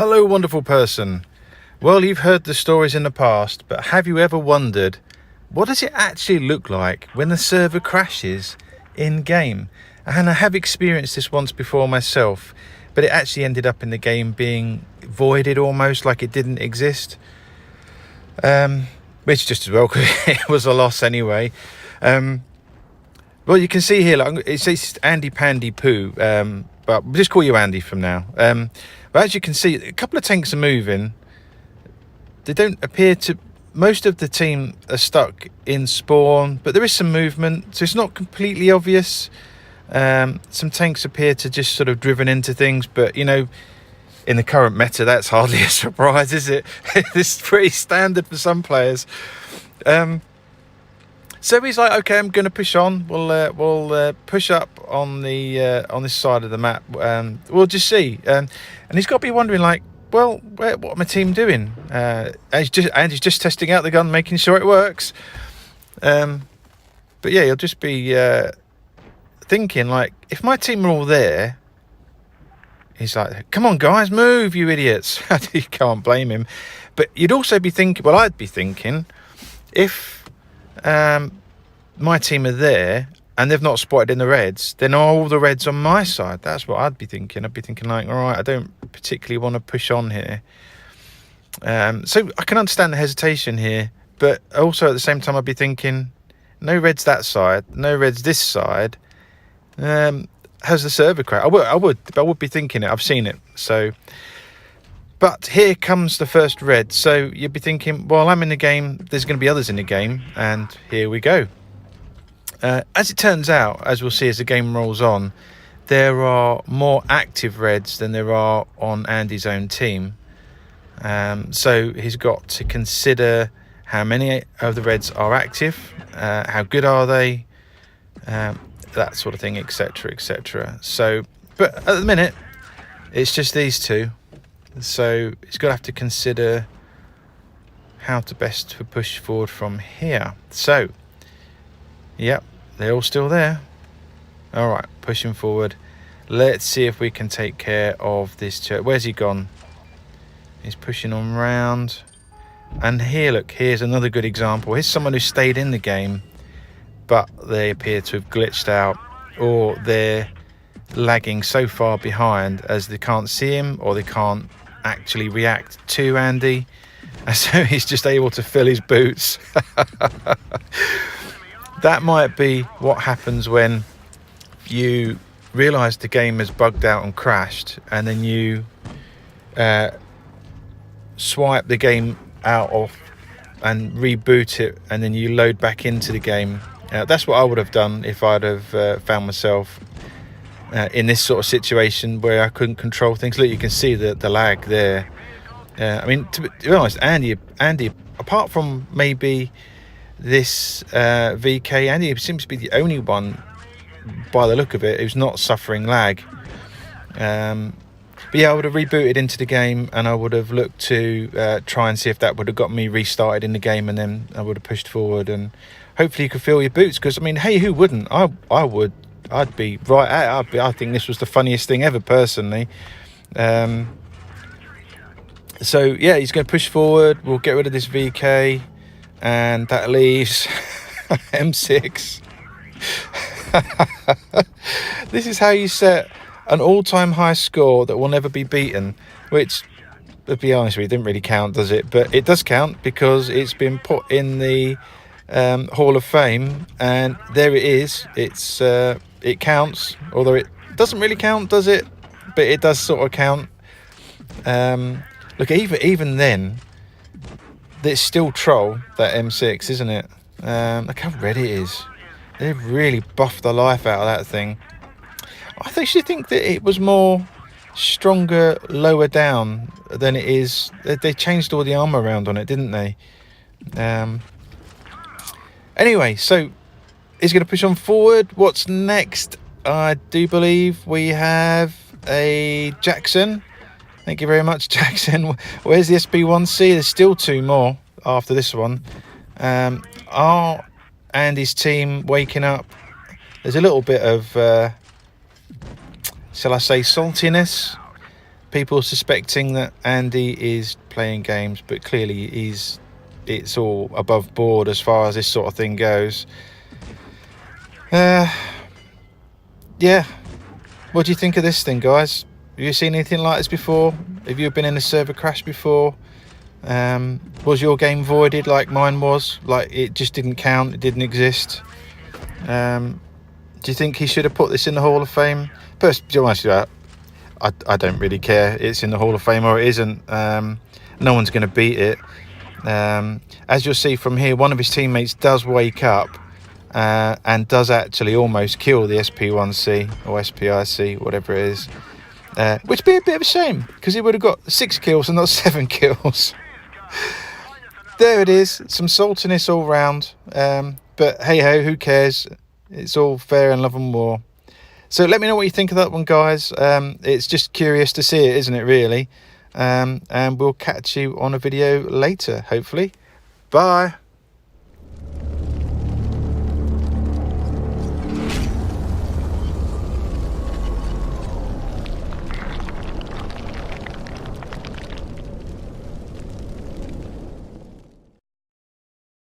Hello, wonderful person. Well, you've heard the stories in the past, but have you ever wondered, what does it actually look like when the server crashes in game? And I have experienced this once before myself, but it actually ended up in the game being voided almost, like it didn't exist. Which just as well, because it was a loss anyway. Well, you can see here, like, it says Andy Pandy Poo, but we'll just call you Andy from now. But as you can see, a couple of tanks are moving. They don't appear to... Most of the team are stuck in spawn, but there is some movement, so it's not completely obvious. Some tanks appear to just sort of driven into things, but, you know, in the current meta, that's hardly a surprise, is it? It's pretty standard for some players. So he's like, okay, I'm going to push on. We'll push up on the on this side of the map. We'll just see. And he's got to be wondering, like, well, what are my team doing? And he's just testing out the gun, making sure it works. But yeah, he'll just be thinking, like, if my team are all there, he's like, come on, guys, move, you idiots. You can't blame him. But you'd also be thinking, well, I'd be thinking, if my team are there and they've not spotted in the reds, then are all the reds on my side? That's what I'd be thinking. I'd be thinking, like, all right, I don't particularly want to push on here. So I can understand the hesitation here, but also at the same time I'd be thinking, no reds that side, no reds this side. Has the server crash? I would be thinking it. I've seen it. So, but here comes the first red. So you'd be thinking, well, I'm in the game, there's going to be others in the game, and here we go. As it turns out, as we'll see as the game rolls on, there are more active reds than there are on Andy's own team. So he's got to consider how many of the reds are active, how good are they, that sort of thing, etc, etc. So, but at the minute, it's just these two. So he's got to have to consider how to best push forward from here. So, yep, they're all still there. All right, pushing forward. Let's see if we can take care of this church. Where's he gone? He's pushing on round. And here, look, here's another good example. Here's someone who stayed in the game, but they appear to have glitched out, or they're lagging so far behind as they can't see him, or they can't actually react to Andy, and so he's just able to fill his boots. That might be what happens when you realise the game has bugged out and crashed, and then you swipe the game out of and reboot it, and then you load back into the game. That's what I would have done if I'd have found myself in this sort of situation where I couldn't control things. Look, you can see the lag there. I mean, to be honest, Andy, apart from maybe this VK, Andy seems to be the only one, by the look of it, who's not suffering lag. But yeah, I would have rebooted into the game, and I would have looked to try and see if that would have got me restarted in the game, and then I would have pushed forward, and hopefully you could fill your boots, because I mean, hey, who wouldn't? I would. I'd be right at it. I think this was the funniest thing ever, personally. So yeah, he's going to push forward. We'll get rid of this VK, and that leaves M6. This is how you set an all-time high score that will never be beaten, which, to be honest with you, didn't really count, does it? But it does count, because it's been put in the Hall of Fame, and there it is. It counts, although it doesn't really count, does it? But it does sort of count. Look, even then, it's still troll, that M6, isn't it? Look how red it is. They've really buffed the life out of that thing. I actually think that it was more stronger lower down than it is. They changed all the armor around on it, didn't they? Anyway, so he's going to push on forward. What's next? I do believe we have a Jackson. Thank you very much, Jackson. Where's the SB1C? There's still two more after this one. Are Andy's team waking up? There's a little bit of, shall I say, saltiness. people suspecting that Andy is playing games, but clearly it's all above board as far as this sort of thing goes. Yeah, what do you think of this thing, guys? Have you seen anything like this before? Have you been in a server crash before? Was your game voided like mine was? Like it just didn't count, it didn't exist? Do you think he should have put this in the Hall of Fame? Personally, I don't really care. It's in the Hall of Fame or it isn't. No one's going to beat it. As you'll see from here, one of his teammates does wake up and does actually almost kill the SP1C or SPIC, whatever it is. Which would be a bit of a shame, because he would have got 6 kills and not 7 kills. There it is, some saltiness all round. But hey ho, who cares? It's all fair in love and war. So let me know what you think of that one, guys. It's just curious to see it, isn't it, really? And we'll catch you on a video later, hopefully. Bye.